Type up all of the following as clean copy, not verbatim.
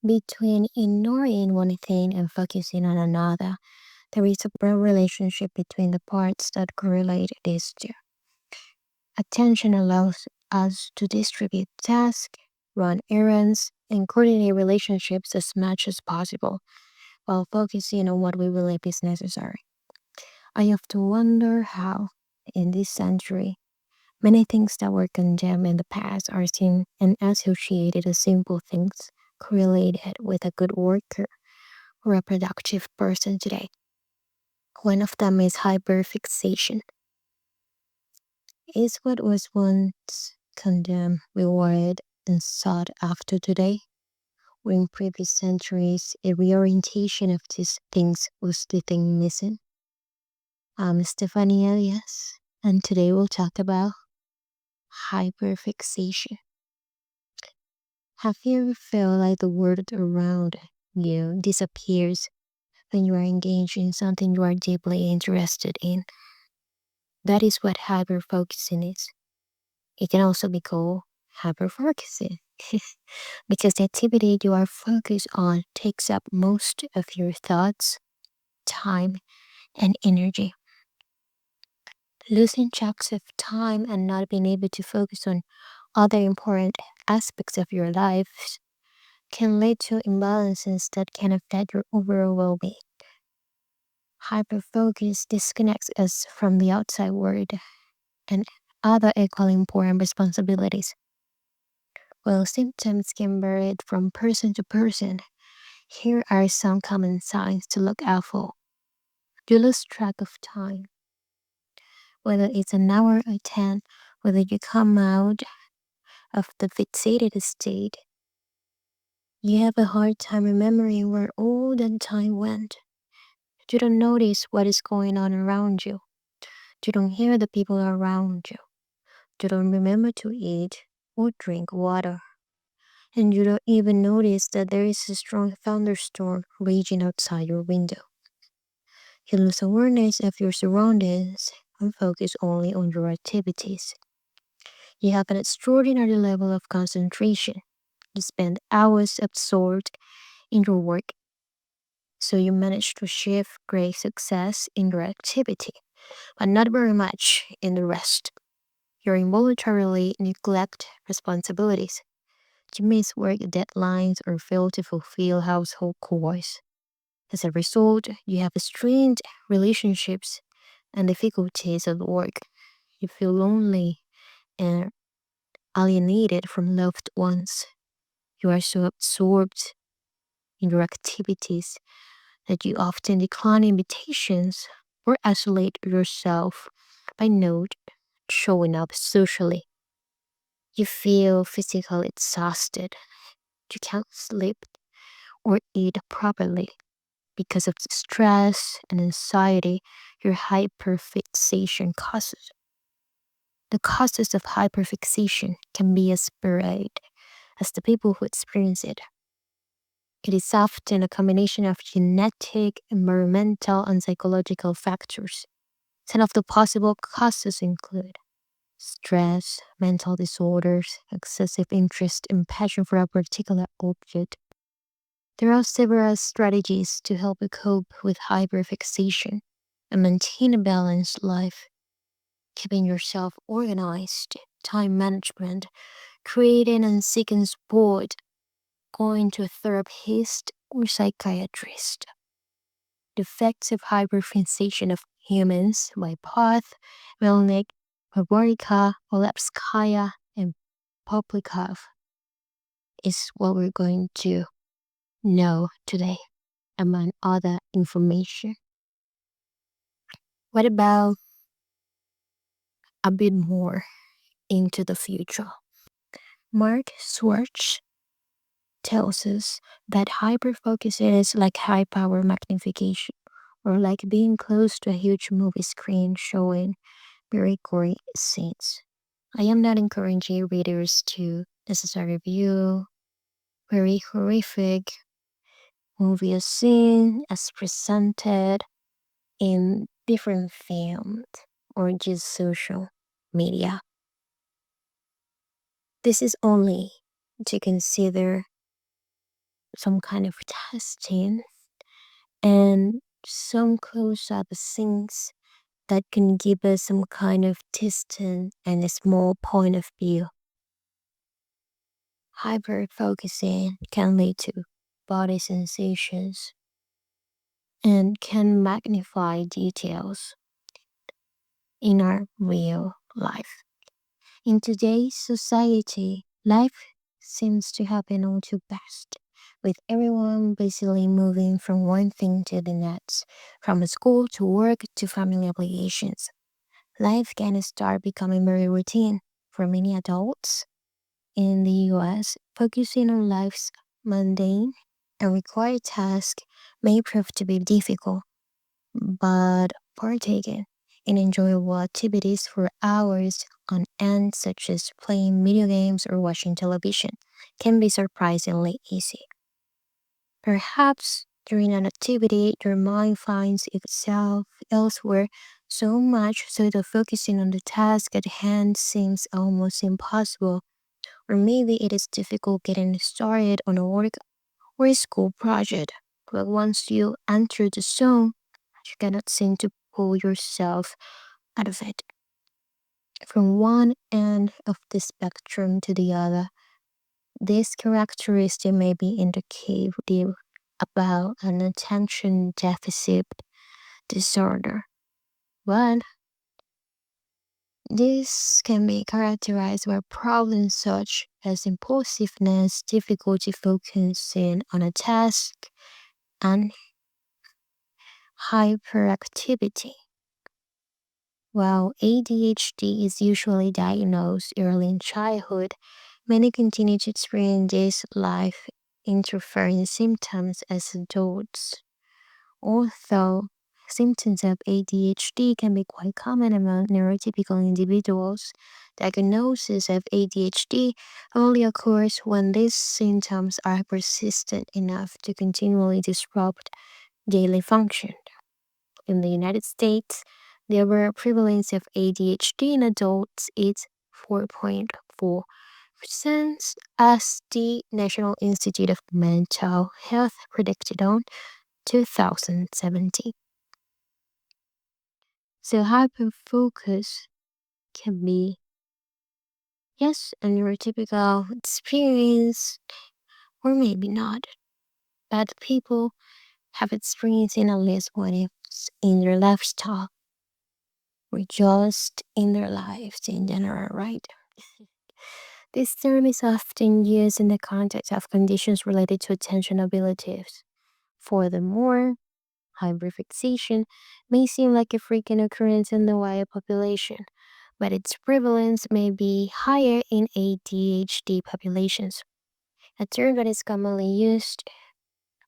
Between ignoring one thing and focusing on another, there is a broad relationship between the parts that correlate these two. Attention allows us to distribute tasks, run errands, and coordinate relationships as much as possible while focusing on what we believe is necessary. I often wonder how, in this century, many things that were condemned in the past are seen and associated as simple things correlated with a good worker or a productive person today. One of them is hyperfixation. Is what was once condemned, rewarded, and sought after today, where in previous centuries a reorientation of these things was the thing missing? I'm Stephanie Elias, and today we'll talk about hyperfixation. Have you ever felt like the world around you disappears when you are engaged in something you are deeply interested in? That is what hyperfocusing is. It can also be called hyperfocusing because the activity you are focused on takes up most of your thoughts, time, and energy. Losing tracks of time and not being able to focus on other important aspects of your life can lead to imbalances that can affect your overall well being. Hyperfocus disconnects us from the outside world and other equally important responsibilities. While symptoms can vary from person to person, here are some common signs to look out for. You lose track of time, whether it's an hour or 10, whether you come out of the fixated state. You have a hard time remembering where all that time went. You don't notice what is going on around you. You don't hear the people around you. You don't remember to eat or drink water. And you don't even notice that there is a strong thunderstorm raging outside your window. You lose awareness of your surroundings and focus only on your activities. You have an extraordinary level of concentration. You spend hours absorbed in your work, so you manage to achieve great success in your activity, but not very much in the rest. You involuntarily neglect responsibilities. You miss work deadlines or fail to fulfill household chores. As a result, you have strained relationships and difficulties at work. You feel lonely and alienated from loved ones. You are so absorbed in your activities that you often decline invitations or isolate yourself by not showing up socially. You feel physically exhausted. You can't sleep or eat properly because of the stress and anxiety your hyperfixation causes. The causes of hyperfixation can be as varied as the people who experience it. It is often a combination of genetic, environmental, and psychological factors. Some of the possible causes include stress, mental disorders, excessive interest and passion for a particular object. There are several strategies to help you cope with hyperfixation and maintain a balanced life. Keeping yourself organized, time management, creating and seeking support, going to a therapist or psychiatrist. The effects of hyperfixation of humans by Poth, Melnick, Pavorica, Olepskaya, and Poplikov is what we're going to know today, among other information. What about a bit more into the future? Mark Schwartz tells us that hyperfocus is like high power magnification, or like being close to a huge movie screen showing very gory scenes. I am not encouraging readers to necessarily view very horrific movie scene as presented in different films or just social media. This is only to consider some kind of testing, and some close up things that can give us some kind of distance and a small point of view. Hyper focusing can lead to body sensations and can magnify details in our real life. In today's society, life seems to happen all too fast, with everyone busily moving from one thing to the next, from school to work to family obligations. Life can start becoming very routine for many adults in the US. Focusing on life's mundane and required tasks may prove to be difficult, but partaking in enjoyable activities for hours on end, such as playing video games or watching television, can be surprisingly easy. Perhaps during an activity, your mind finds itself elsewhere so much so that focusing on the task at hand seems almost impossible, or maybe it is difficult getting started on a work or a school project. But once you enter the zone, you cannot seem to pull yourself out of it. From one end of the spectrum to the other, this characteristic may be indicative about an attention deficit disorder. But this can be characterized by problems such as impulsiveness, difficulty focusing on a task, and hyperactivity. While ADHD is usually diagnosed early in childhood, many continue to experience these life interfering symptoms as adults. Although symptoms of ADHD can be quite common among neurotypical individuals, diagnosis of ADHD only occurs when these symptoms are persistent enough to continually disrupt daily function. In the United States, the overall prevalence of ADHD in adults is 4.4%, as the National Institute of Mental Health predicted on 2017. So hyperfocus can be, yes, a neurotypical experience, or maybe not. But people have experienced in at least once in their lifestyle, or just in their lives in general, right? This term is often used in the context of conditions related to attention abilities. Furthermore, hyperfixation may seem like a frequent occurrence in the wider population, but its prevalence may be higher in ADHD populations. A term that is commonly used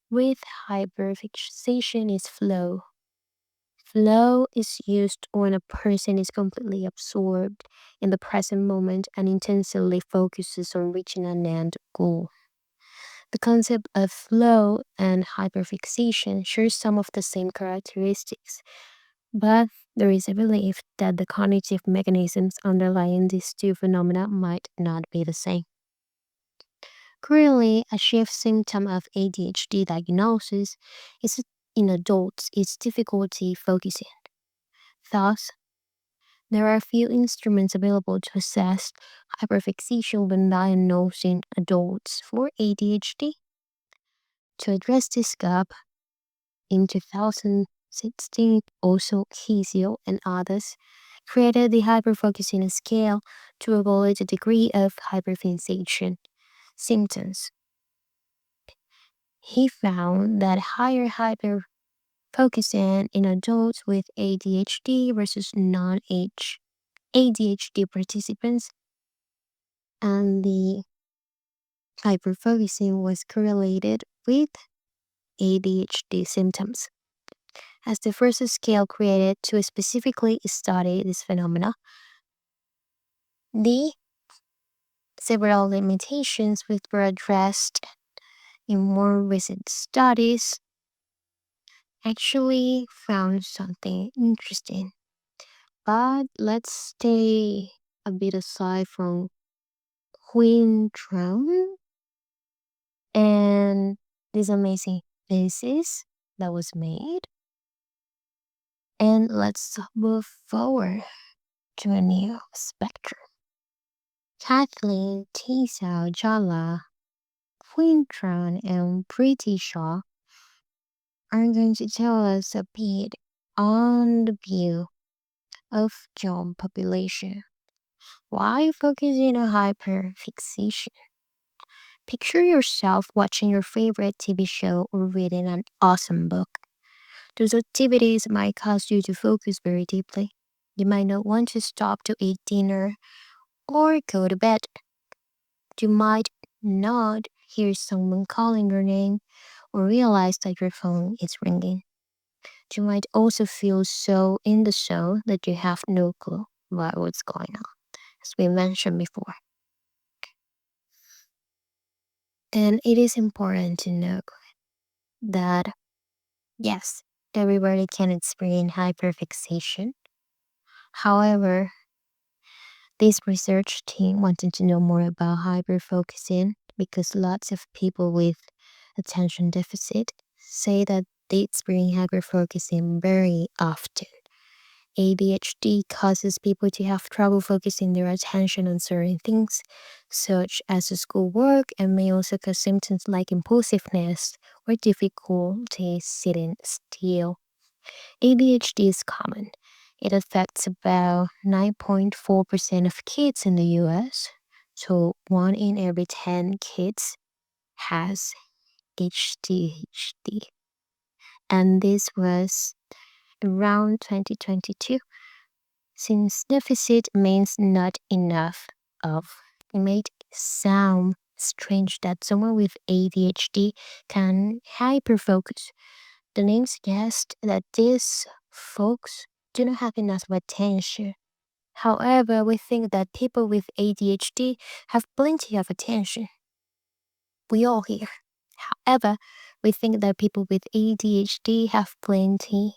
with hyperfixation is flow. Flow is used when a person is completely absorbed in the present moment and intensely focuses on reaching an end goal. The concept of flow and hyperfixation shares some of the same characteristics, but there is a belief that the cognitive mechanisms underlying these two phenomena might not be the same. Currently, a chief symptom of ADHD diagnosis is in adults is difficulty focusing. Thus, there are few instruments available to assess hyperfixation when diagnosing adults for ADHD. To address this gap, in 2016, also Kizio and others created the hyperfocusing scale to evaluate the degree of hyperfixation symptoms. He found that higher hyperfocusing in adults with ADHD versus non-ADHD participants, and the hyperfocusing was correlated with ADHD symptoms. As the first scale created to specifically study this phenomena, the several limitations which were addressed in more recent studies actually found something interesting. But let's stay a bit aside from Queen Drown and this amazing thesis that was made. And let's move forward to a new spectrum. Kathleen, Tisa, Jala, Quintron, and Pretty Shaw are going to tell us a bit on the view of job population. Why focusing on hyperfixation? Picture yourself watching your favorite TV show or reading an awesome book. Those activities might cause you to focus very deeply. You might not want to stop to eat dinner or go to bed. You might not hear someone calling your name or realize that your phone is ringing. You might also feel so in the zone that you have no clue about what's going on, as we mentioned before. And it is important to know that, yes, everybody can experience hyperfixation. However, this research team wanted to know more about hyperfocusing because lots of people with attention deficit say that they experience hyperfocusing very often. ADHD causes people to have trouble focusing their attention on certain things, such as schoolwork, and may also cause symptoms like impulsiveness or difficulty sitting still. ADHD is common. It affects about 9.4% of kids in the US, so 1 in every 10 kids has ADHD. And this was around 2022. Since deficit means not enough of, it made sound strange that someone with ADHD can hyperfocus. The name suggests that these folks do not have enough attention. However, we think that people with ADHD have plenty of attention. We all here. However, we think that people with ADHD have plenty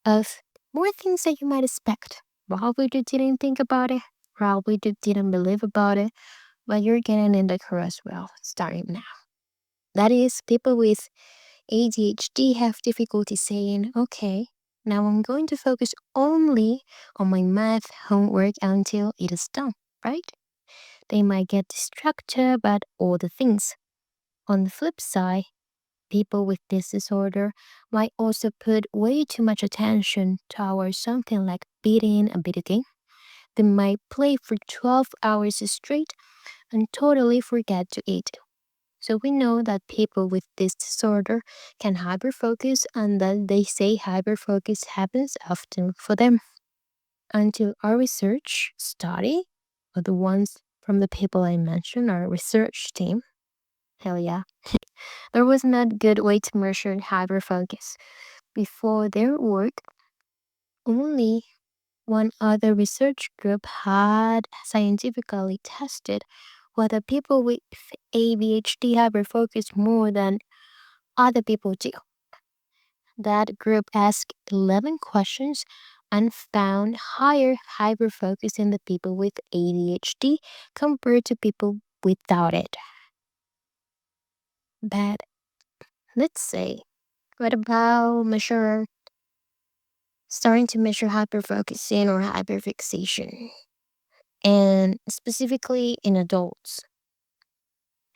of more things that you might expect. Probably you didn't think about it, probably you didn't believe about it, but you're getting in the car as well, starting now. That is, people with ADHD have difficulty saying, okay, now I'm going to focus only on my math homework until it is done, right? They might get distracted by all the things. On the flip side, people with this disorder might also put way too much attention towards something like beating a video game. They might play for 12 hours straight and totally forget to eat. So we know that people with this disorder can hyperfocus and that they say hyperfocus happens often for them. Until our research study, or the ones from the people I mentioned, our research team, hell yeah, there was not good way to measure hyperfocus. Before their work, only one other research group had scientifically tested whether people with ADHD hyperfocus more than other people do. That group asked 11 questions and found higher hyperfocus in the people with ADHD compared to people without it. But let's say, what about starting to measure hyperfocusing or hyperfixation, and specifically in adults?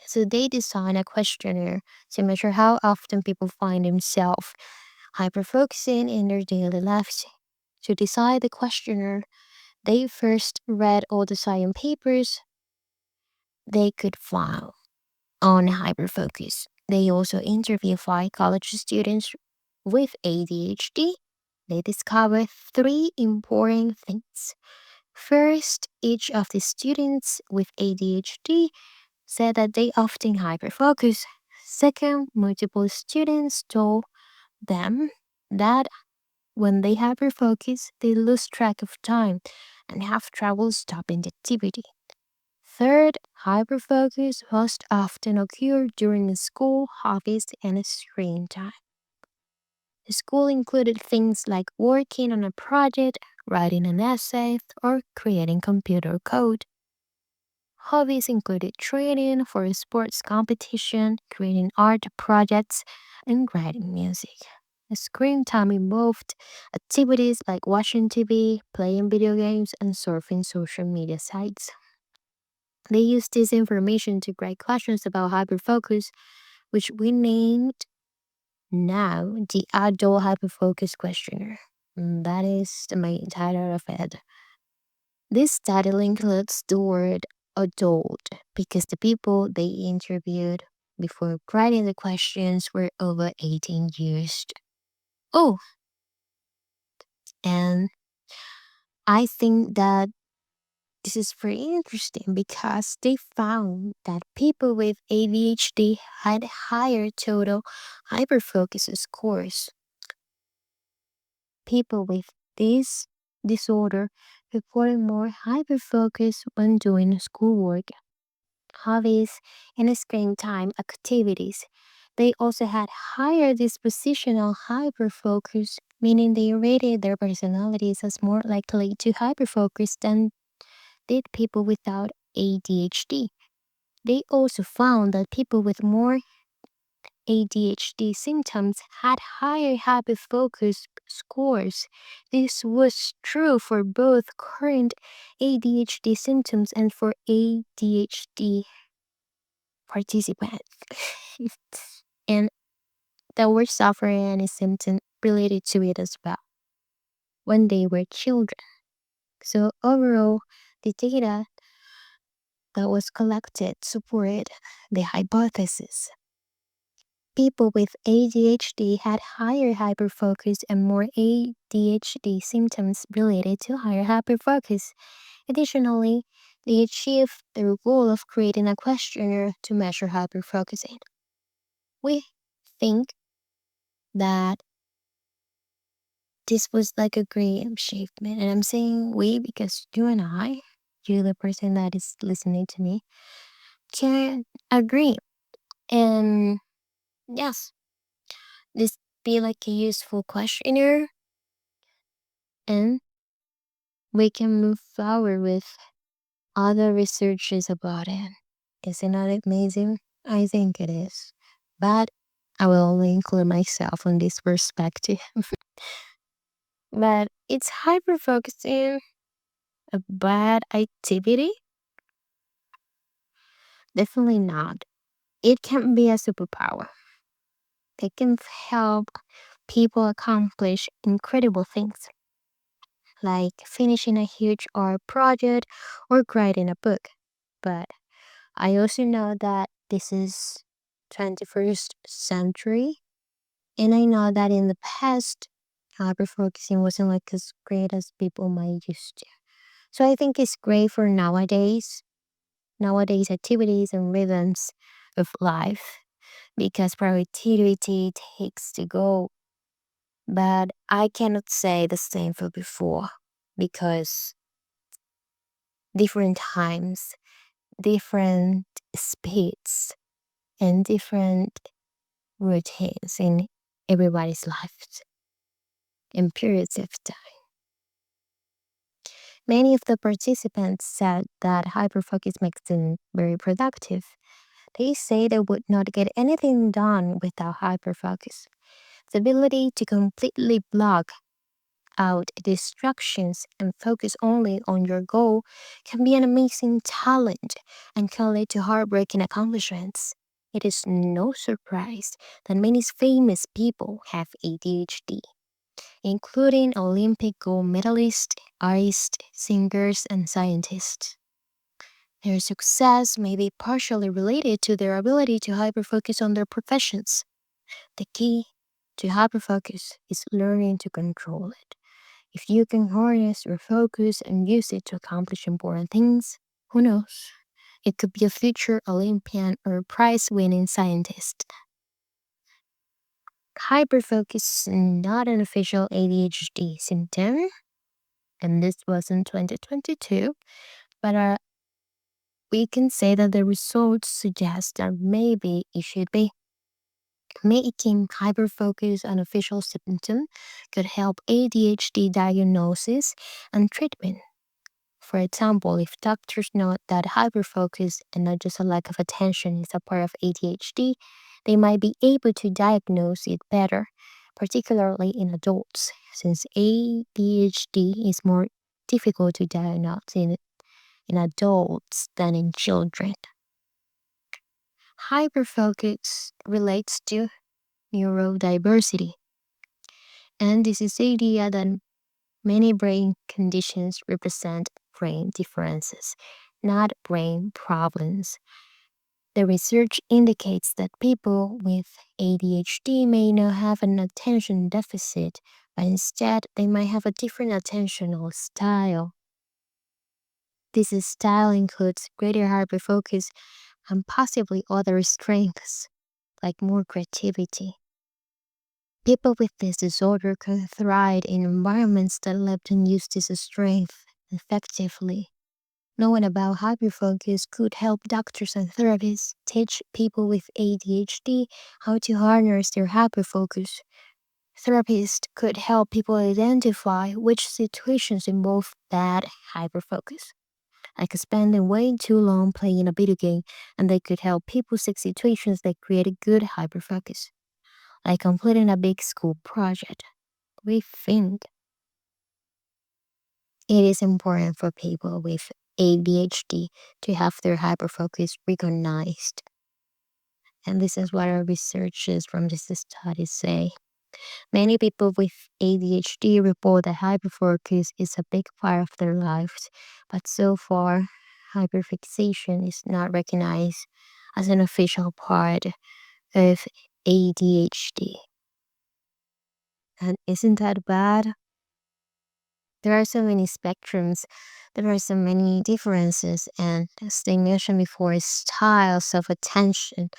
So they design a questionnaire to measure how often people find themselves hyperfocusing in their daily lives. To decide the questionnaire, they first read all the science papers they could find on hyperfocus. They also interviewed 5 college students with ADHD. They discovered 3 important things. First, each of the students with ADHD said that they often hyperfocus. Second, multiple students told them that when they hyperfocus, they lose track of time and have trouble stopping the activity. Third, hyperfocus most often occur during school, hobbies, and screen time. The school included things like working on a project, writing an essay, or creating computer code. Hobbies included training for sports competition, creating art projects, and writing music. Screen time involved activities like watching TV, playing video games, and surfing social media sites. They used this information to grade questions about hyperfocus, which we named now the Adult Hyperfocus Questionnaire. That is the main title of it. This study includes the word adult because the people they interviewed before writing the questions were over 18 years. Oh, and I think that this is very interesting because they found that people with ADHD had higher total hyperfocus scores. People with this disorder reported more hyperfocus when doing schoolwork, hobbies, and screen time activities. They also had higher dispositional hyperfocus, meaning they rated their personalities as more likely to hyperfocus than did people without ADHD. They also found that people with more ADHD symptoms had higher hyperfocus scores. This was true for both current ADHD symptoms and for ADHD participants. And that were suffering any symptom related to it as well when they were children. So overall, the data that was collected supported the hypothesis. People with ADHD had higher hyperfocus and more ADHD symptoms related to higher hyperfocus. Additionally, they achieved their goal of creating a questionnaire to measure hyperfocusing. We think that this was like a great achievement, and I'm saying we because you and I, you the person that is listening to me, can agree. And yes, this be like a useful questionnaire, and we can move forward with other researches about it. Isn't that amazing? I think it is. But I will only include myself on this perspective. But it's hyper focusing a bad activity? Definitely not. It can be a superpower. It can help people accomplish incredible things, like finishing a huge art project or writing a book. But I also know that this is 21st century, and I know that in the past, hyperfocusing wasn't like as great as people might used to. So I think it's great for nowadays activities and rhythms of life because productivity takes to go. But I cannot say the same for before because different times, different speeds, and different routines in everybody's lives and periods of time. Many of the participants said that hyperfocus makes them very productive. They say they would not get anything done without hyperfocus. The ability to completely block out distractions and focus only on your goal can be an amazing talent and can lead to heartbreaking accomplishments. It is no surprise that many famous people have ADHD, including Olympic gold medalists, artists, singers, and scientists. Their success may be partially related to their ability to hyperfocus on their professions. The key to hyperfocus is learning to control it. If you can harness your focus and use it to accomplish important things, who knows? It could be a future Olympian or prize winning scientist. Hyperfocus is not an official ADHD symptom, and this was in 2022, but we can say that the results suggest that maybe it should be. Making hyperfocus an official symptom could help ADHD diagnosis and treatment. For example, if doctors note that hyperfocus and not just a lack of attention is a part of ADHD, they might be able to diagnose it better, particularly in adults, since ADHD is more difficult to diagnose in adults than in children. Hyperfocus relates to neurodiversity, and this is the idea that many brain conditions represent brain differences, not brain problems. The research indicates that people with ADHD may not have an attention deficit, but instead they might have a different attentional style. This style includes greater hyperfocus and possibly other strengths, like more creativity. People with this disorder can thrive in environments that let them use this strength effectively. Knowing about hyperfocus could help doctors and therapists teach people with ADHD how to harness their hyperfocus. Therapists could help people identify which situations involve bad hyperfocus, like spending way too long playing a video game, and they could help people see situations that create a good hyperfocus, like completing a big school project. We think it is important for people with ADHD to have their hyperfocus recognized. And this is what our researchers from this study say. Many people with ADHD report that hyperfocus is a big part of their lives, but so far, hyperfixation is not recognized as an official part of ADHD. And isn't that bad? There are so many spectrums, there are so many differences, and as they mentioned before, styles of attention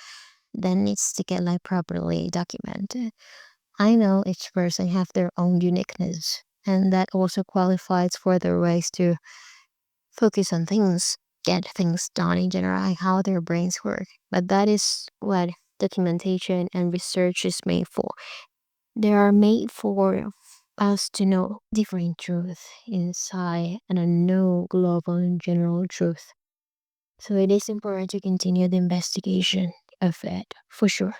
that needs to get like properly documented. I know each person have their own uniqueness, and that also qualifies for their ways to focus on things, get things done in general, and how their brains work. But that is what documentation and research is made for. They are made for us to know different truth inside and a no global and general truth. So it is important to continue the investigation of it, for sure.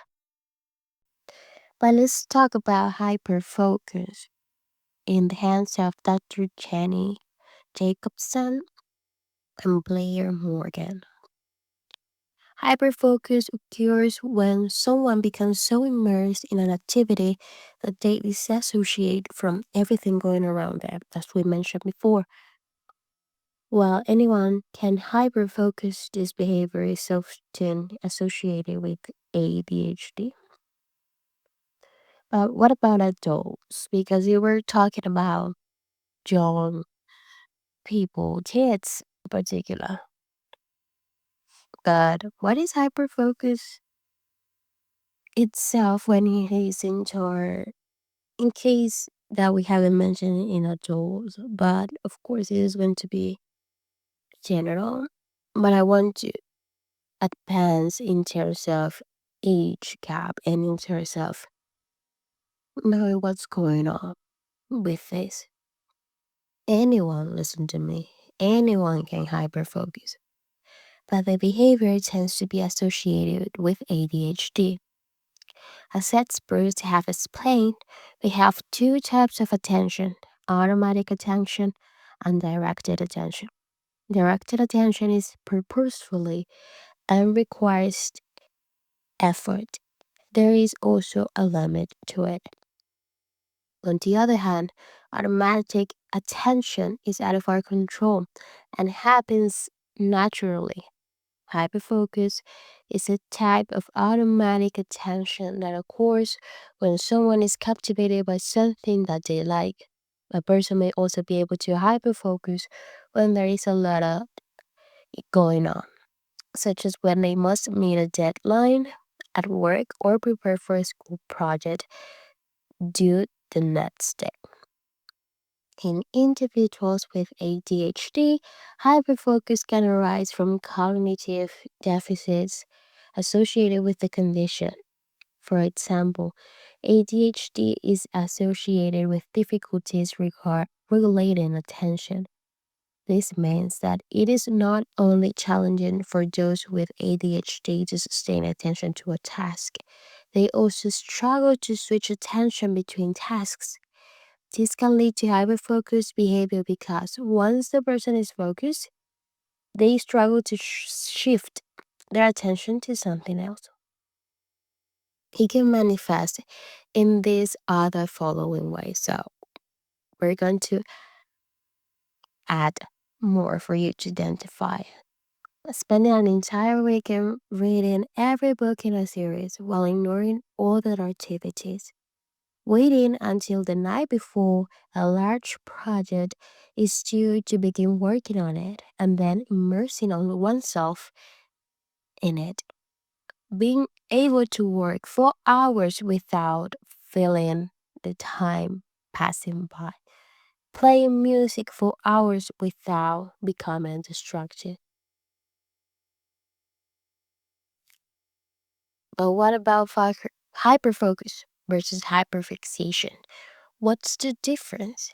But let's talk about hyperfocus in the hands of Dr. Jenny Jacobson and Blair Morgan. Hyperfocus occurs when someone becomes so immersed in an activity that they disassociate from everything going around them, as we mentioned before. While anyone can hyperfocus, this behavior is often associated with ADHD. But what about adults? Because you were talking about young people, kids in particular. But what is hyperfocus itself when it is into our, in case that we haven't mentioned in adults, but of course it is going to be general. But I want to advance in terms of age gap and in terms of knowing what's going on with this. Anyone, listen to me, anyone can hyperfocus, but the behavior tends to be associated with ADHD. As experts have explained, we have two types of attention: automatic attention and directed attention. Directed attention is purposefully and requires effort. There is also a limit to it. On the other hand, automatic attention is out of our control and happens naturally. Hyperfocus is a type of automatic attention that occurs when someone is captivated by something that they like. A person may also be able to hyperfocus when there is a lot of going on, such as when they must meet a deadline at work or prepare for a school project due the next day. In individuals with ADHD, hyperfocus can arise from cognitive deficits associated with the condition. For example, ADHD is associated with difficulties regulating attention. This means that it is not only challenging for those with ADHD to sustain attention to a task, they also struggle to switch attention between tasks. This can lead to hyperfocus behavior because once the person is focused, they struggle to shift their attention to something else. It can manifest in these other following ways. So we're going to add more for you to identify. Spending an entire weekend reading every book in a series while ignoring other activities. Waiting until the night before a large project is due to begin working on it and then immersing on oneself in it. Being able to work for hours without feeling the time passing by. Playing music for hours without becoming distracted. But what about hyperfocus versus hyperfixation? What's the difference?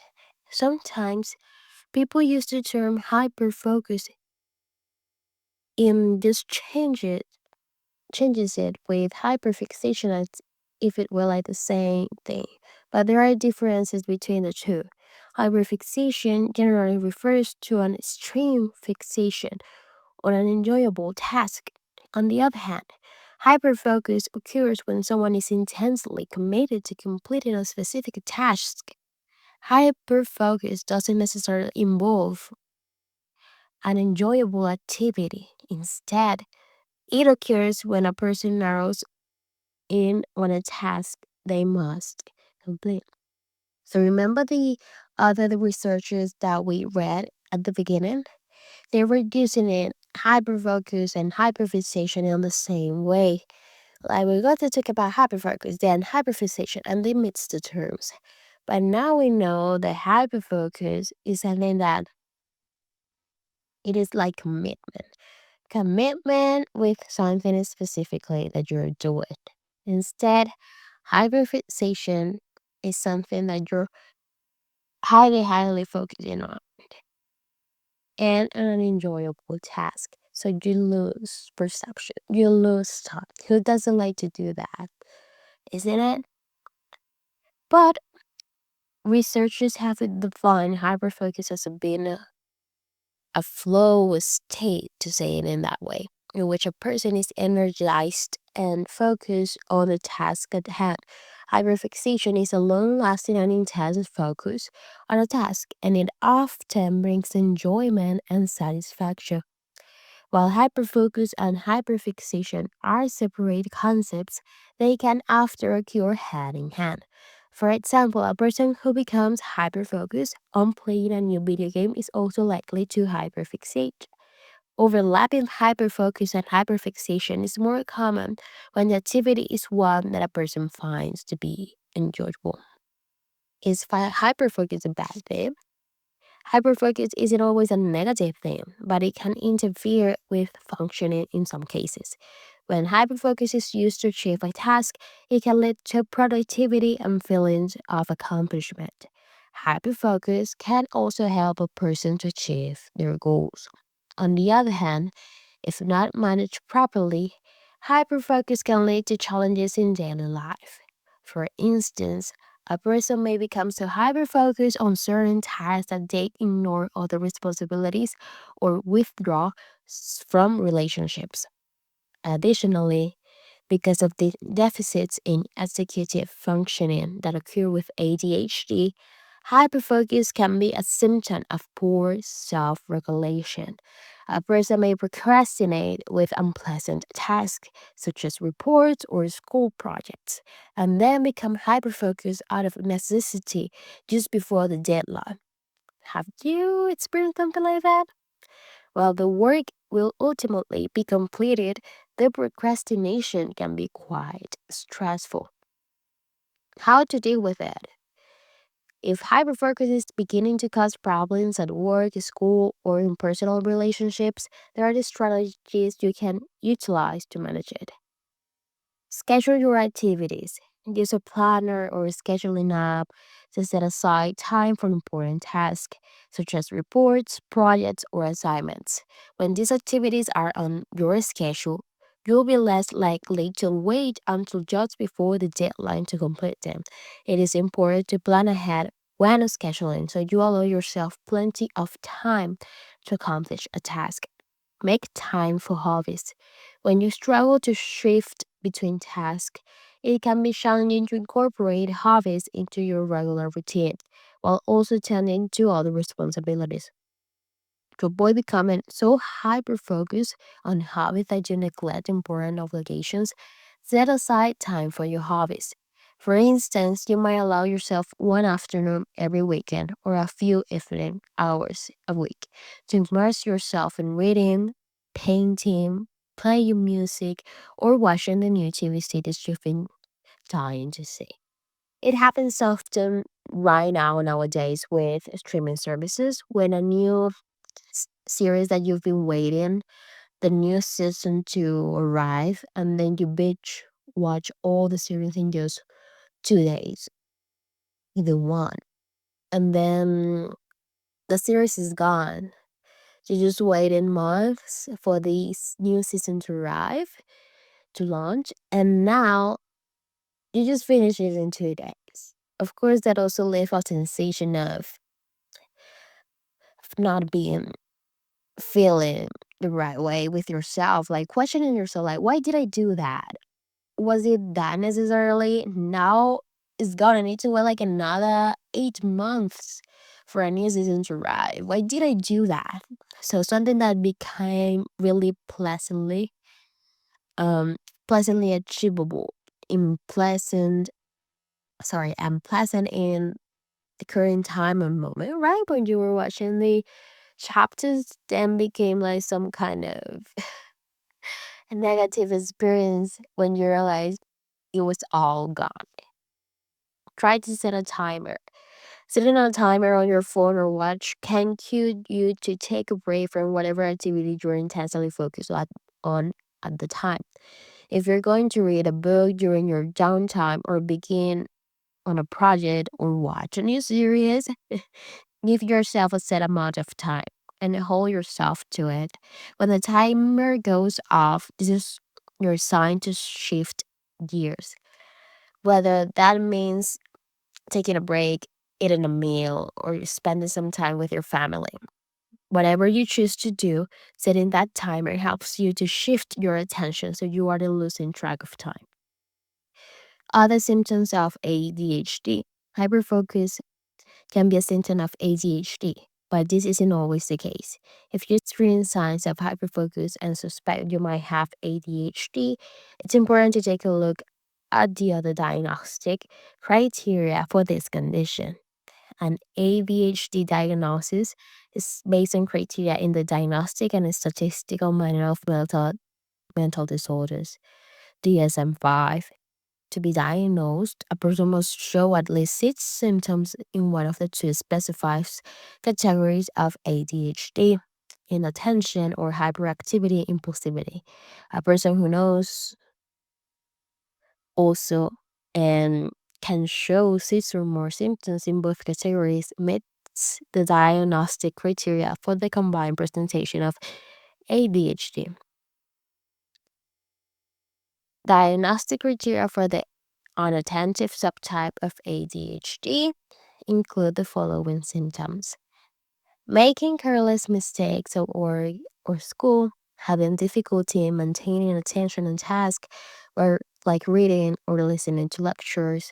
Sometimes people use the term hyperfocus in this changes it with hyperfixation as if it were like the same thing. But there are differences between the two. Hyperfixation generally refers to an extreme fixation on an enjoyable task. On the other hand, hyperfocus occurs when someone is intensely committed to completing a specific task. Hyperfocus doesn't necessarily involve an enjoyable activity. Instead, it occurs when a person narrows in on a task they must complete. So remember the other researchers that we read at the beginning? They were using it hyperfocus and hyperfixation in the same way. Like we're going to talk about hyperfocus, then hyperfixation, and they mix the terms. But now we know that hyperfocus is something that it is like commitment. Commitment with something specifically that you're doing. Instead, hyperfixation is something that you're highly focusing on and an enjoyable task. So you lose perception. You lose thought. Who doesn't like to do that? Isn't it? But researchers have defined hyperfocus as being a flow state, to say it in that way, in which a person is energized and focused on the task at hand. Hyperfixation is a long lasting and intense focus on a task, and it often brings enjoyment and satisfaction. While hyperfocus and hyperfixation are separate concepts, they can often occur hand in hand. For example, a person who becomes hyperfocused on playing a new video game is also likely to hyperfixate. Overlapping hyperfocus and hyperfixation is more common when the activity is one that a person finds to be enjoyable. Is hyperfocus a bad thing? Hyperfocus isn't always a negative thing, but it can interfere with functioning in some cases. When hyperfocus is used to achieve a task, it can lead to productivity and feelings of accomplishment. Hyperfocus can also help a person to achieve their goals. On the other hand, if not managed properly, hyperfocus can lead to challenges in daily life. For instance, a person may become so hyper-focused on certain tasks that they ignore other responsibilities or withdraw from relationships. Additionally, because of the deficits in executive functioning that occur with ADHD, hyperfocus can be a symptom of poor self regulation. A person may procrastinate with unpleasant tasks, such as reports or school projects, and then become hyperfocused out of necessity just before the deadline. Have you experienced something like that? While the work will ultimately be completed, the procrastination can be quite stressful. How to deal with it? If hyperfocus is beginning to cause problems at work, school, or in personal relationships, there are the strategies you can utilize to manage it. Schedule your activities. Use a planner or a scheduling app to set aside time for important tasks, such as reports, projects, or assignments. When these activities are on your schedule, you'll be less likely to wait until just before the deadline to complete them. It is important to plan ahead when scheduling so you allow yourself plenty of time to accomplish a task. Make time for hobbies. When you struggle to shift between tasks, it can be challenging to incorporate hobbies into your regular routine while also tending to other responsibilities. To avoid becoming so hyper focused on hobbies that you neglect important obligations, set aside time for your hobbies. For instance, you might allow yourself one afternoon every weekend or a few evening hours a week to immerse yourself in reading, painting, playing music, or watching the new TV series you've been dying to see. It happens often right now nowadays with streaming services when a new series that you've been waiting the new season to arrive and then you binge watch all the series in just 2 days, either one. And then the series is gone. You just waiting months for this new season to arrive, to launch, and now you just finish it in 2 days. Of course, that also leaves a sensation of not being feeling the right way with yourself, like questioning yourself, like, why did I do that? Was it that necessarily? Now it's gonna need to wait like another 8 months for a new season to arrive. Why did I do that? So something that became really um, pleasantly achievable, in pleasant, sorry, and pleasant in the current time and moment, right? When you were watching the chapters, then became like some kind of a negative experience when you realize it was all gone. Try to set a timer. Setting a timer on your phone or watch can cue you to take a break from whatever activity you're intensely focused on at the time. If you're going to read a book during your downtime or begin on a project or watch a new series, give yourself a set amount of time and hold yourself to it. When the timer goes off, this is your sign to shift gears. Whether that means taking a break, eating a meal, or spending some time with your family. Whatever you choose to do, setting that timer helps you to shift your attention so you aren't losing track of time. Other symptoms of ADHD. Hyperfocus can be a symptom of ADHD, but this isn't always the case. If you experience signs of hyperfocus and suspect you might have ADHD, it's important to take a look at the other diagnostic criteria for this condition. An ADHD diagnosis is based on criteria in the Diagnostic and Statistical Manual of Mental Disorders, DSM-5. To be diagnosed, a person must show at least 6 symptoms in one of the two specified categories of ADHD: inattention or hyperactivity impulsivity. A person who knows also and can show 6 or more symptoms in both categories meets the diagnostic criteria for the combined presentation of ADHD. Diagnostic criteria for the unattentive subtype of ADHD include the following symptoms: making careless mistakes at work or school, having difficulty in maintaining attention on task, or like reading or listening to lectures,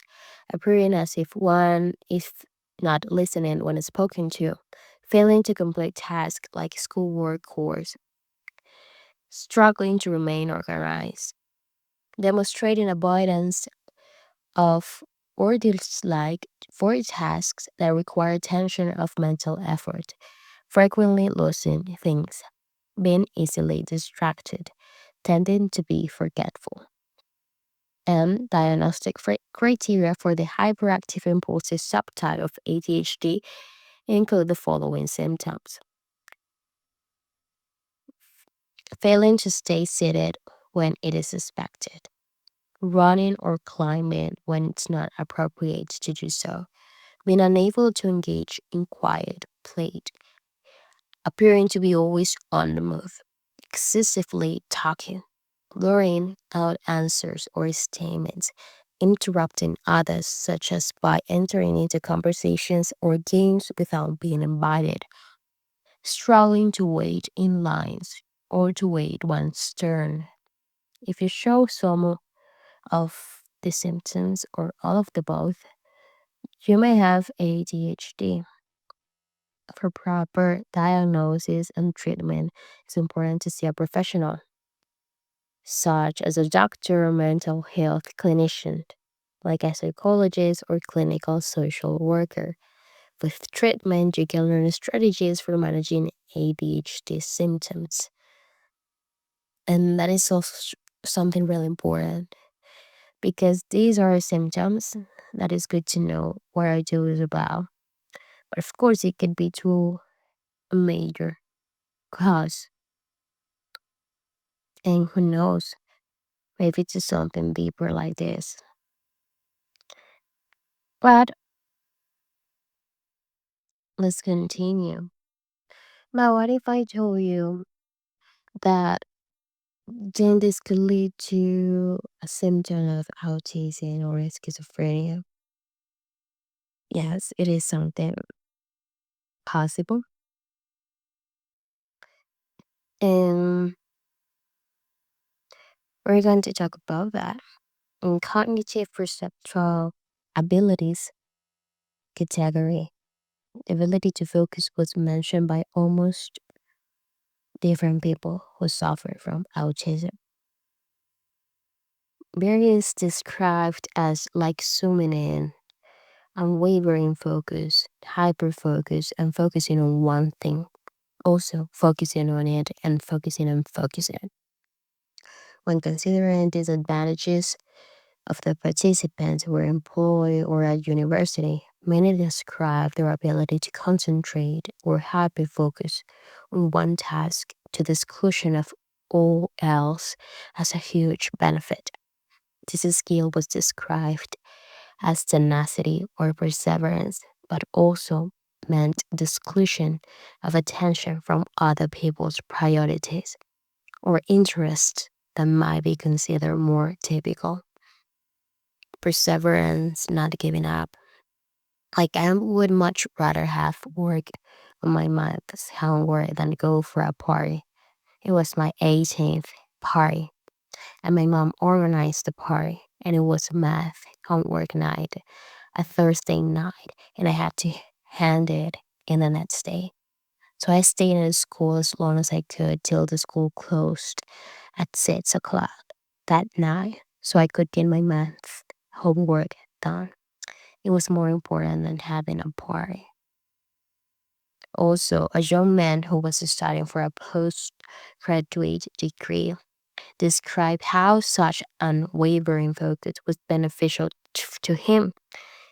appearing as if one is not listening when spoken to, failing to complete tasks like schoolwork course, struggling to remain organized, demonstrating avoidance of or dislike for tasks that require attention of mental effort, frequently losing things, being easily distracted, tending to be forgetful. And diagnostic criteria for the hyperactive impulsive subtype of ADHD include the following symptoms: failing to stay seated when it is expected, running or climbing when it's not appropriate to do so, being unable to engage in quiet play, appearing to be always on the move, excessively talking, blurring out answers or statements, interrupting others, such as by entering into conversations or games without being invited, struggling to wait in lines or to wait one's turn. If you show some of the symptoms or all of the both, you may have ADHD. For proper diagnosis and treatment, it's important to see a professional, such as a doctor or mental health clinician, like a psychologist or clinical social worker. With treatment, you can learn strategies for managing ADHD symptoms. And that is also something really important because these are symptoms that is good to know what I do is about. But of course, it could be to a major cause. And who knows, maybe it's something deeper like this. But let's continue. Now, what if I told you that then this could lead to a symptom of autism or schizophrenia? Yes, it is something possible. And we're going to talk about that. In cognitive perceptual abilities category, the ability to focus was mentioned by almost different people who suffer from autism. Barry is described as like zooming in, unwavering focus, hyperfocus, and focusing on one thing. Also, focusing on it and focusing on focusing. When considering disadvantages of the participants who were employed or at university, many describe their ability to concentrate or hyperfocus on one task to the exclusion of all else as a huge benefit. This skill was described as tenacity or perseverance, but also meant the exclusion of attention from other people's priorities or interests that might be considered more typical. Perseverance, not giving up. Like I would much rather have work on my maths homework than go for a party. It was my 18th party, and my mom organized the party, and it was math homework night, a Thursday night, and I had to hand it in the next day. So I stayed in the school as long as I could till the school closed at 6 o'clock that night so I could get my math homework done. It was more important than having a party. Also, a young man who was studying for a postgraduate degree described how such unwavering focus was beneficial to him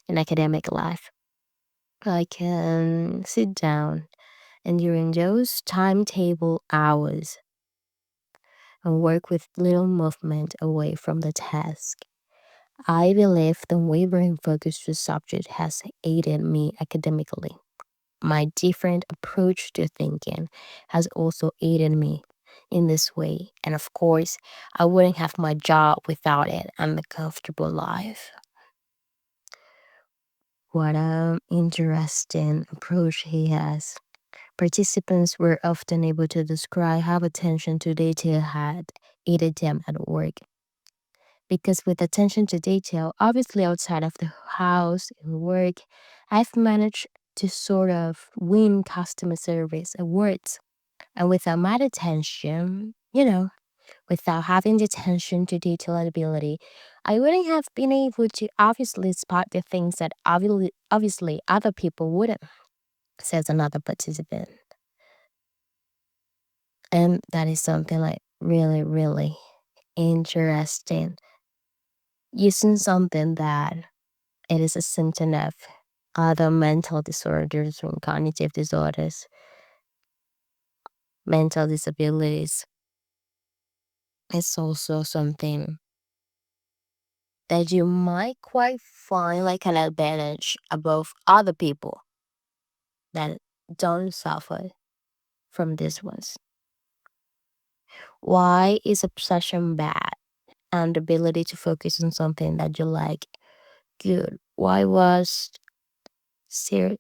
in academic life. I can sit down and during those timetable hours and work with little movement away from the task. I believe the wavering focus to subject has aided me academically. My different approach to thinking has also aided me in this way. And of course, I wouldn't have my job without it and the comfortable life. What an interesting approach he has. Participants were often able to describe how attention to detail had aided them at work. Because with attention to detail, obviously outside of the house and work, I've managed to sort of win customer service awards. And without my attention, without having the attention to detail and ability, I wouldn't have been able to obviously spot the things that obviously other people wouldn't, says another participant. And that is something like really, really interesting. Using something that it is a symptom of other mental disorders or cognitive disorders, mental disabilities. It's also something that you might quite find like an advantage above other people that don't suffer from these ones. Why is obsession bad? And the ability to focus on something that you like good. Why was Sir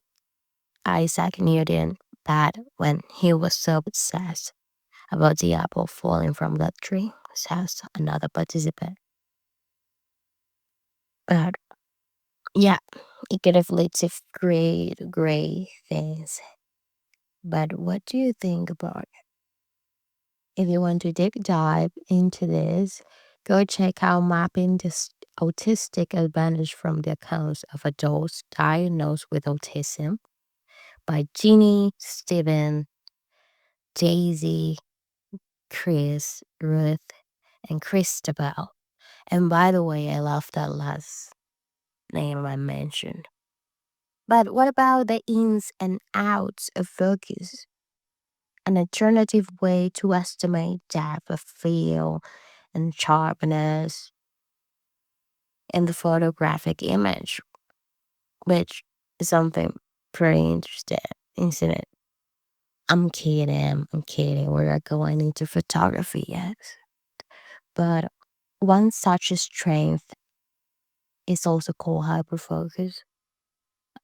Isaac Newton bad when he was so obsessed about the apple falling from that tree? Says another participant. But yeah, it could have led to great things. But what do you think about it? If you want to deep dive into this, go check out Mapping this Autistic Advantage from the Accounts of Adults Diagnosed with Autism by Jeannie, Stephen, Daisy, Chris, Ruth, and Christabel. And by the way, I love that last name I mentioned. But what about the ins and outs of focus? An alternative way to estimate depth of field and sharpness in the photographic image, which is something pretty interesting, isn't it? I'm kidding. We're not going into photography yet. But one such strength is also called hyperfocus,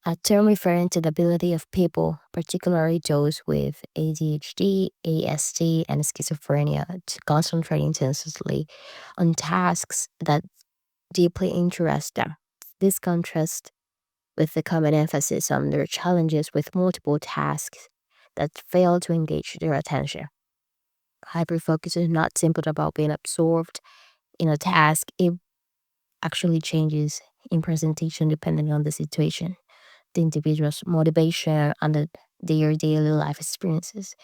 a term referring to the ability of people, particularly those with ADHD, ASD, and schizophrenia, to concentrate intensely on tasks that deeply interest them. This contrasts with the common emphasis on their challenges with multiple tasks that fail to engage their attention. Hyperfocus is not simply about being absorbed in a task, it actually changes in presentation depending on the situation, the individual's motivation, and their daily life experiences,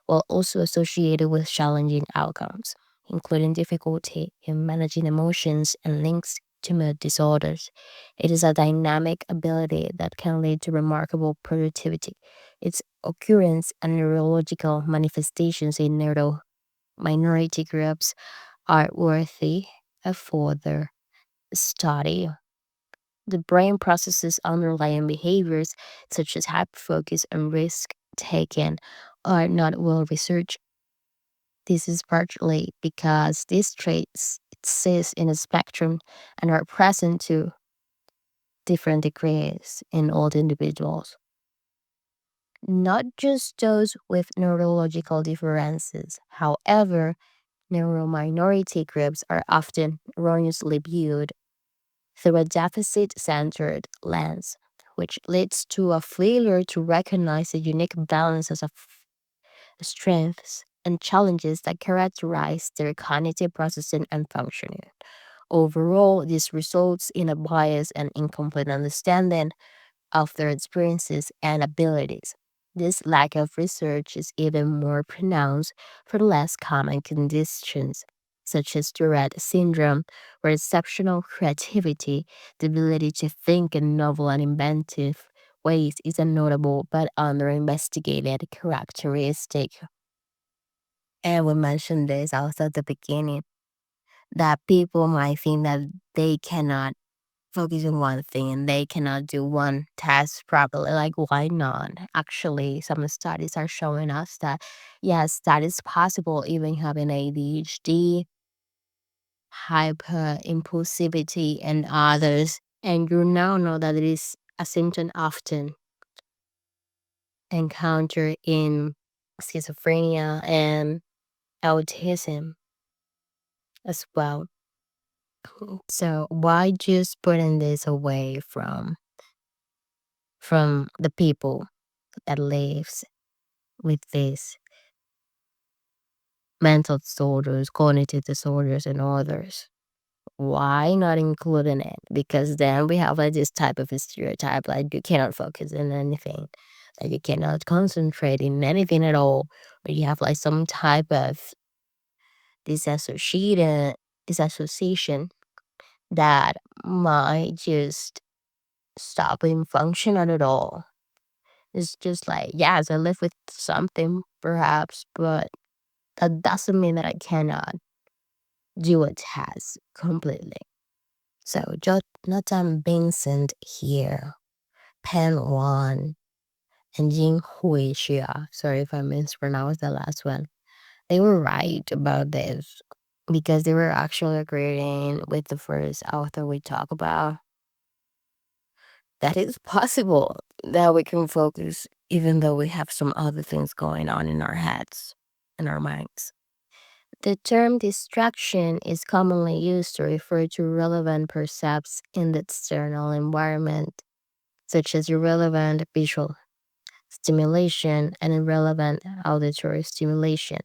while also associated with challenging outcomes, including difficulty in managing emotions and links to mood disorders. It is a dynamic ability that can lead to remarkable productivity. Its occurrence and neurological manifestations in neuro minority groups are worthy of further study. The brain processes underlying behaviors such as hyperfocus and risk taking are not well researched. This is partly because these traits exist in a spectrum and are present to different degrees in all individuals, not just those with neurological differences. However, neurominority groups are often erroneously viewed through a deficit centered lens, which leads to a failure to recognize the unique balances of strengths and challenges that characterize their cognitive processing and functioning. Overall, this results in a biased and incomplete understanding of their experiences and abilities. This lack of research is even more pronounced for less common conditions, such as Tourette syndrome, where exceptional creativity, the ability to think in novel and inventive ways, is a notable but under-investigated characteristic. And we mentioned this also at the beginning, that people might think that they cannot focus on one thing and they cannot do one task properly. Like, why not? Actually, some studies are showing us that yes, that is possible, even having ADHD, hyper impulsivity, and others. And you now know that it is a symptom often encountered in schizophrenia and autism as well. So why just putting this away from the people that lives with these mental disorders, cognitive disorders, and others? Why not including it? Because then we have like this type of a stereotype, like you cannot focus on anything, like you cannot concentrate in anything at all, or you have like some type of disassociated disassociation that might just stop being functional at all. It's just like, yes, I live with something perhaps, but that doesn't mean that I cannot do a task completely. So Jonathan Vincent here, Pen One, and Jing Hui Xia. Sorry if I mispronounced the last one. They were right about this because they were actually agreeing with the first author we talk about. That is possible that we can focus even though we have some other things going on in our heads, in our minds. The term distraction is commonly used to refer to relevant percepts in the external environment, such as irrelevant visual stimulation and irrelevant auditory stimulation.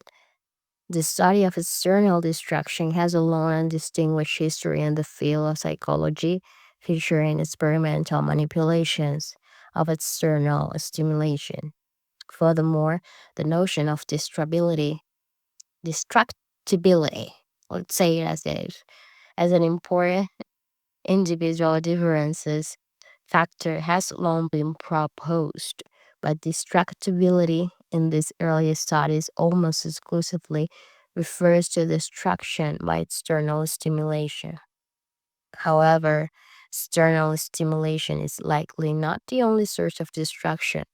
The study of external distraction has a long and distinguished history in the field of psychology, featuring experimental manipulations of external stimulation. Furthermore, the notion of distractibility, let's say it as it is, as an important individual differences factor has long been proposed, but distractibility in these early studies almost exclusively refers to distraction by external stimulation. However, external stimulation is likely not the only source of distraction.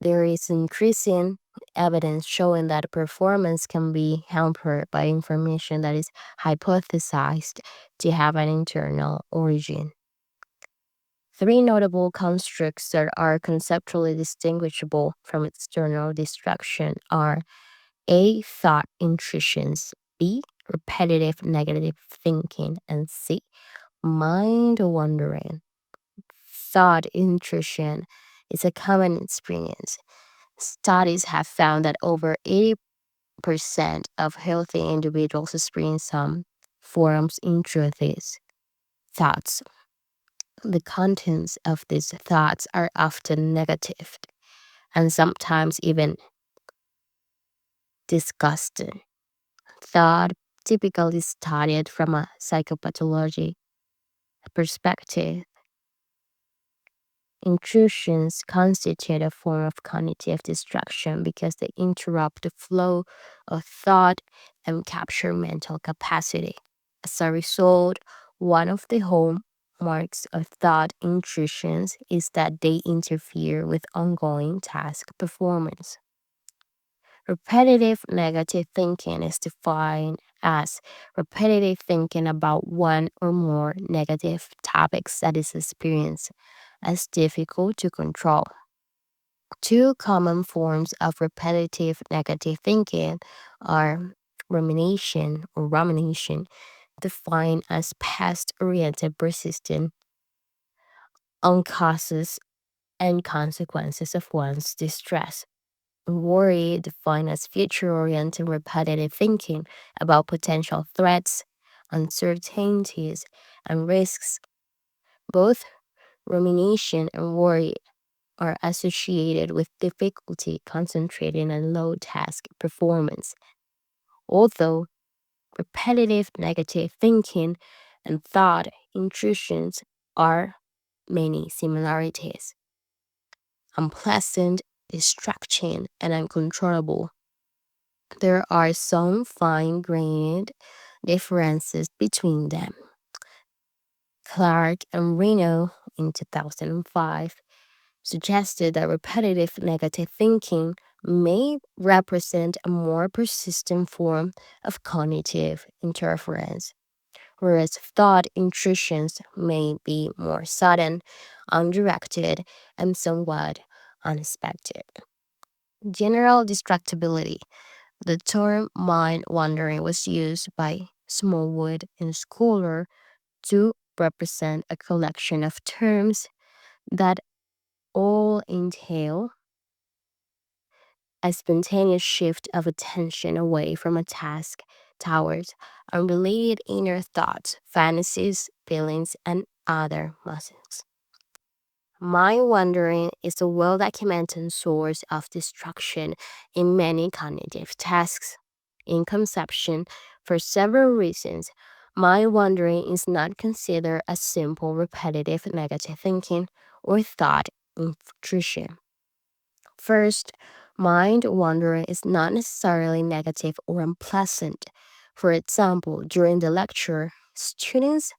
There is increasing evidence showing that performance can be hampered by information that is hypothesized to have an internal origin. Three notable constructs that are conceptually distinguishable from external distraction are A. Thought intrusions, B. Repetitive negative thinking, and C. Mind wandering. Thought intrusion is a common experience. Studies have found that over 80% of healthy individuals experience some forms intrusive thoughts. The contents of these thoughts are often negative and sometimes even disgusting. Thought typically studied from a psychopathology perspective. Intrusions constitute a form of cognitive distraction because they interrupt the flow of thought and capture mental capacity. As a result, one of the hallmarks of thought intrusions is that they interfere with ongoing task performance. Repetitive negative thinking is defined as repetitive thinking about one or more negative topics that is experienced as difficult to control. Two common forms of repetitive negative thinking are rumination, defined as past oriented persistent on causes and consequences of one's distress. Worry, defined as future oriented repetitive thinking about potential threats, uncertainties, and risks. Both rumination and worry are associated with difficulty concentrating and low task performance. Although repetitive negative thinking and thought intrusions are many similarities. Unpleasant, distracting, and uncontrollable. There are some fine-grained differences between them. Clark and Reno in 2005 suggested that repetitive negative thinking may represent a more persistent form of cognitive interference, whereas thought intrusions may be more sudden, undirected, and somewhat unexpected. General distractibility. The term mind wandering was used by Smallwood and Schooler to represent a collection of terms that all entail a spontaneous shift of attention away from a task towards unrelated inner thoughts, fantasies, feelings, and other muscles. Mind wandering is a well documented source of distraction in many cognitive tasks. In conception, for several reasons, mind wandering is not considered a simple repetitive negative thinking or thought intrusion. First, mind wandering is not necessarily negative or unpleasant. For example, during the lecture, students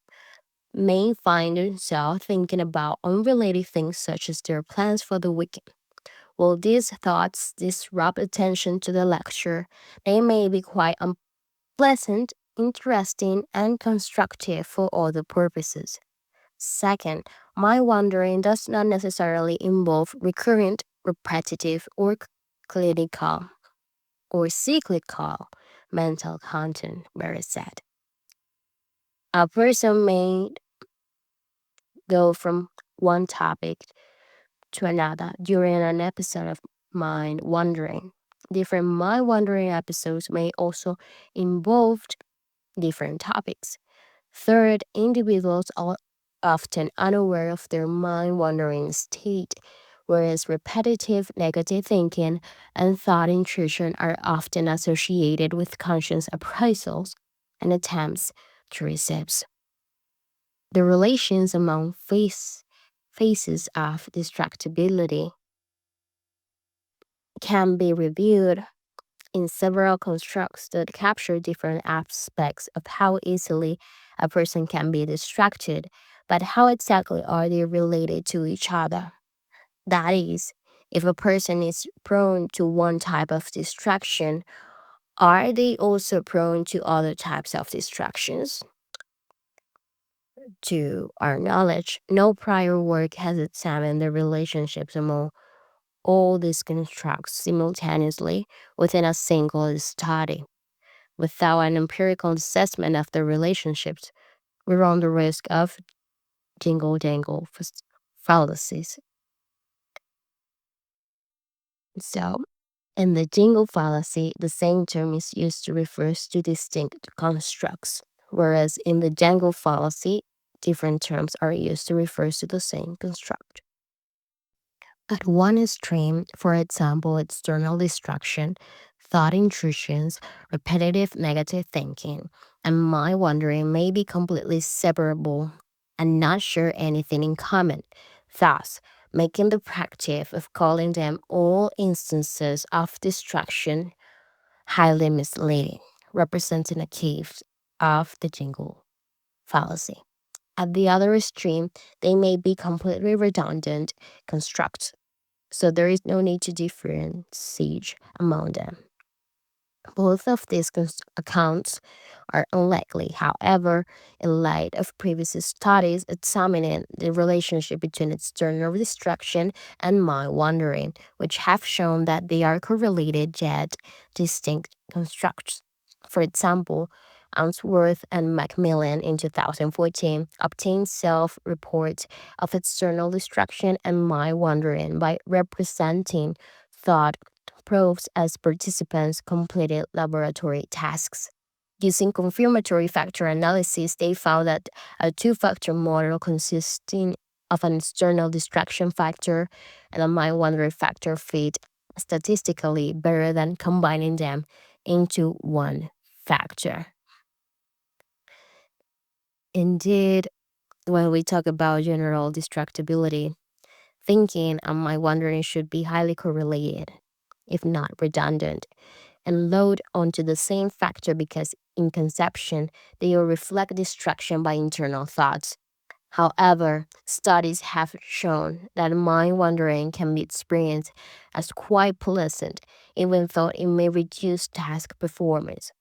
may find themselves thinking about unrelated things such as their plans for the weekend. While these thoughts disrupt attention to the lecture, they may be quite unpleasant, interesting, and constructive for other purposes. Second, mind wandering does not necessarily involve recurrent, repetitive, or clinical or cyclical mental content, where it's said. A person may go from one topic to another during an episode of mind wandering. Different mind wandering episodes may also involve different topics. Third, individuals are often unaware of their mind wandering state, whereas repetitive negative thinking and thought intrusion are often associated with conscious appraisals and attempts to receive. The relations among phases of distractibility can be reviewed in several constructs that capture different aspects of how easily a person can be distracted, but how exactly are they related to each other? That is, if a person is prone to one type of distraction, are they also prone to other types of distractions? To our knowledge, no prior work has examined the relationships among all these constructs simultaneously within a single study. Without an empirical assessment of the relationships, we run the risk of jingle jangle fallacies. So, in the jingle fallacy, the same term is used to refer to distinct constructs, whereas in the jangle fallacy, different terms are used to refer to the same construct. At one extreme, for example, external distraction, thought intrusions, repetitive negative thinking, and mind wandering may be completely separable and not share anything in common, thus making the practice of calling them all instances of distraction highly misleading, representing a case of the jingle fallacy. At the other extreme, they may be completely redundant constructs, so there is no need to differentiate among them. Both of these accounts are unlikely. However, in light of previous studies examining the relationship between external distraction and mind wandering, which have shown that they are correlated yet distinct constructs. For example, Ainsworth and Macmillan in 2014 obtained self-reports of external distraction and mind wandering by representing thought probes as participants completed laboratory tasks. Using confirmatory factor analysis, they found that a two-factor model consisting of an external distraction factor and a mind wandering factor fit statistically better than combining them into one factor. Indeed, when we talk about general distractibility, thinking and mind wandering should be highly correlated, if not redundant, and load onto the same factor because in conception, they will reflect distraction by internal thoughts. However, studies have shown that mind wandering can be experienced as quite pleasant, even though it may reduce task performance.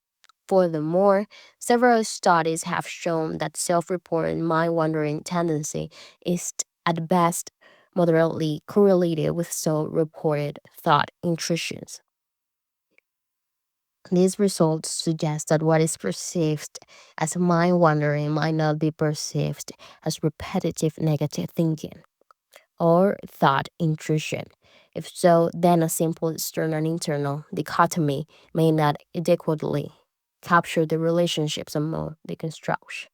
Furthermore, several studies have shown that self-reported mind wandering tendency is at best moderately correlated with self-reported thought intrusions. These results suggest that what is perceived as mind wandering might not be perceived as repetitive negative thinking or thought intrusion. If so, then a simple external and internal dichotomy may not adequately capture the relationships among the constructs.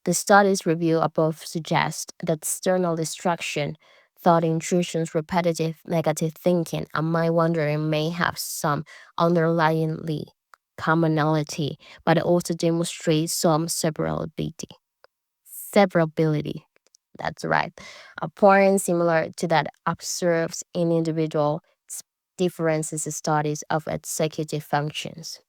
The studies review above suggest that external distraction, thought intrusions, repetitive negative thinking, and mind wandering may have some underlyingly commonality, but also demonstrate some separability. Separability, that's right. A point similar to that observed in individual differences in studies of executive functions.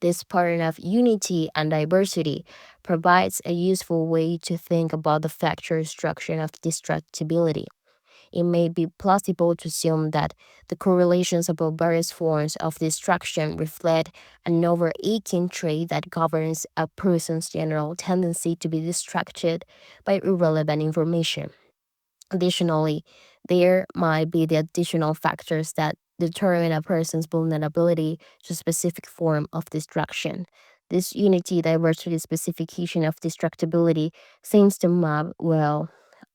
This pattern of unity and diversity provides a useful way to think about the factor structure of distractibility. It may be plausible to assume that the correlations above various forms of distraction reflect an overarching trait that governs a person's general tendency to be distracted by irrelevant information. Additionally, there might be the additional factors that determine a person's vulnerability to a specific form of distraction. This unity diversity specification of distractibility seems to map well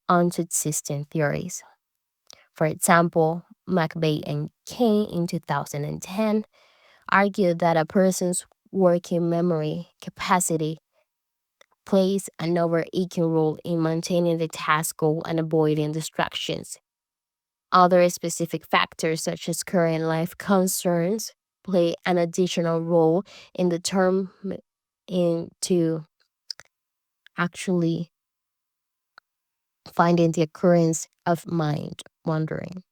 onto existing theories. For example, McVeigh and Kane in 2010 argued that a person's working memory capacity plays an overarching role in maintaining the task goal and avoiding distractions. Other specific factors, such as current life concerns, play an additional role in the term into actually finding the occurrence of mind wandering.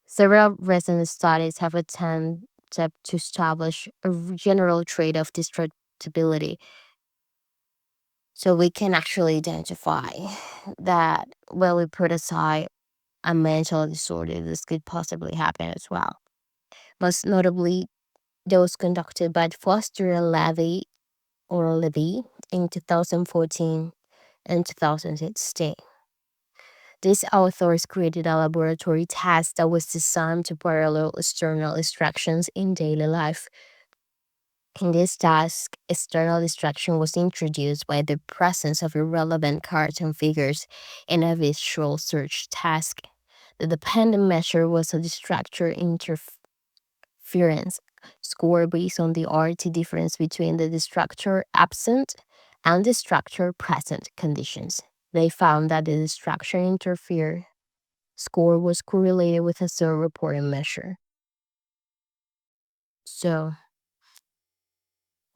Several recent studies have attempted to establish a general trait of distractibility, so we can actually identify that when we put aside a mental disorder, this could possibly happen as well. Most notably, those conducted by Foster and Levy in 2014 and 2016. These authors created a laboratory task that was designed to parallel external distractions in daily life. In this task, external distraction was introduced by the presence of irrelevant cartoon figures in a visual search task. The dependent measure was a distractor interference score based on the RT difference between the distractor absent and distractor present conditions. They found that the distraction interfere score was correlated with a self-reporting measure. So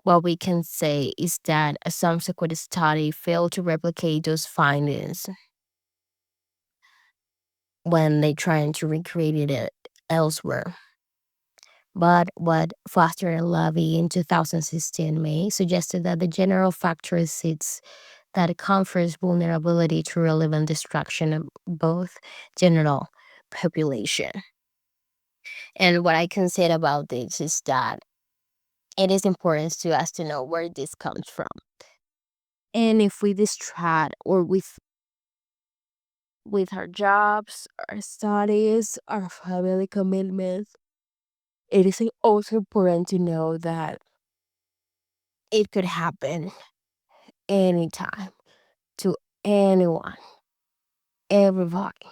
what we can say is that a subsequent study failed to replicate those findings when they tried to recreate it elsewhere. But what Foster and Levy in 2016 made suggested that the general factor is that it confers vulnerability to relevant distraction of both general population. And what I can say about this is that it is important to us to know where this comes from. And if we distract or with our jobs, our studies, our family commitments, it is also important to know that it could happen anytime to anyone, everybody,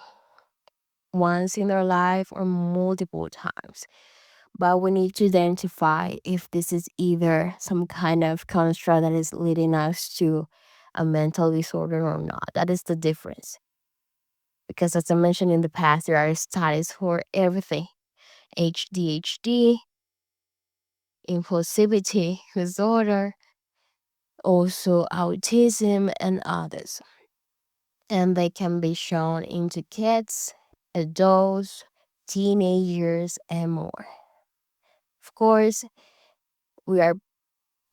once in their life or multiple times. But we need to identify if this is either some kind of construct that is leading us to a mental disorder or not. That is the difference. Because as I mentioned in the past, there are studies for everything: ADHD, impulsivity disorder, also autism, and others. And they can be shown into kids, adults, teenagers, and more. Of course, we are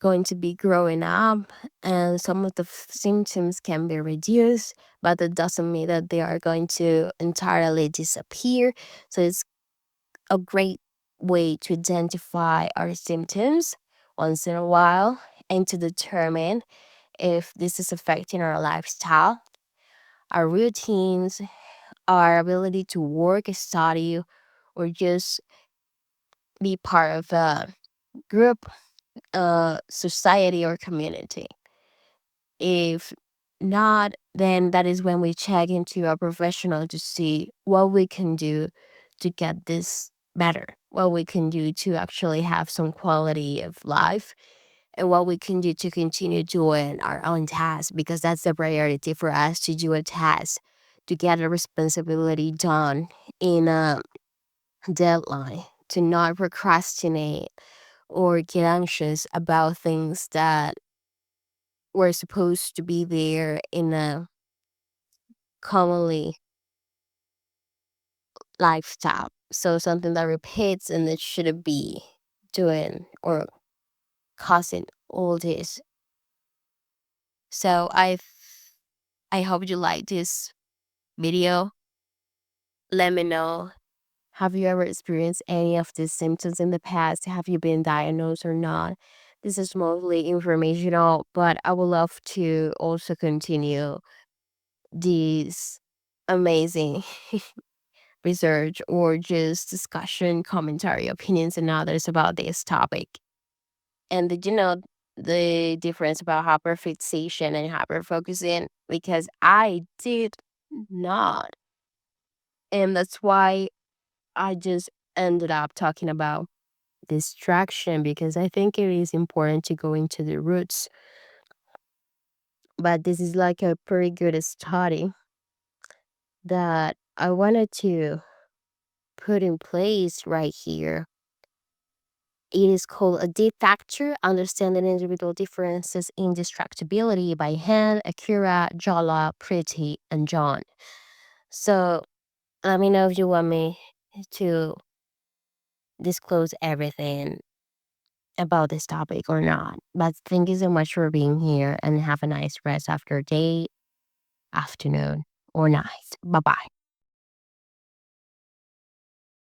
going to be growing up, and some of the symptoms can be reduced, but that doesn't mean that they are going to entirely disappear. So it's a great way to identify our symptoms once in a while and to determine if this is affecting our lifestyle, our routines, our ability to work, study, or just be part of a group, society, or community. If not, then that is when we check into a professional to see what we can do to get this better, what we can do to actually have some quality of life, and what we can do to continue doing our own tasks, because that's the priority for us to do a task, to get a responsibility done in a deadline, to not procrastinate or get anxious about things that were supposed to be there in a commonly lifestyle. So something that repeats and it shouldn't be doing or causing all this. So I hope you like this video. Let me know. Have you ever experienced any of these symptoms in the past? Have you been diagnosed or not? This is mostly informational, but I would love to also continue these amazing research or just discussion, commentary, opinions, and others about this topic. And did you know the difference about hyperfixation and hyperfocusing? Because I did not. And that's why I just ended up talking about distraction, because I think it is important to go into the roots. But this is like a pretty good study that I wanted to put in place right here. It is called a deep factor, understanding individual differences in distractibility by Han, Akira, Jala, Pretty, and John. So let me know if you want me to disclose everything about this topic or not. But thank you so much for being here and have a nice rest after day, afternoon, or night. Bye bye.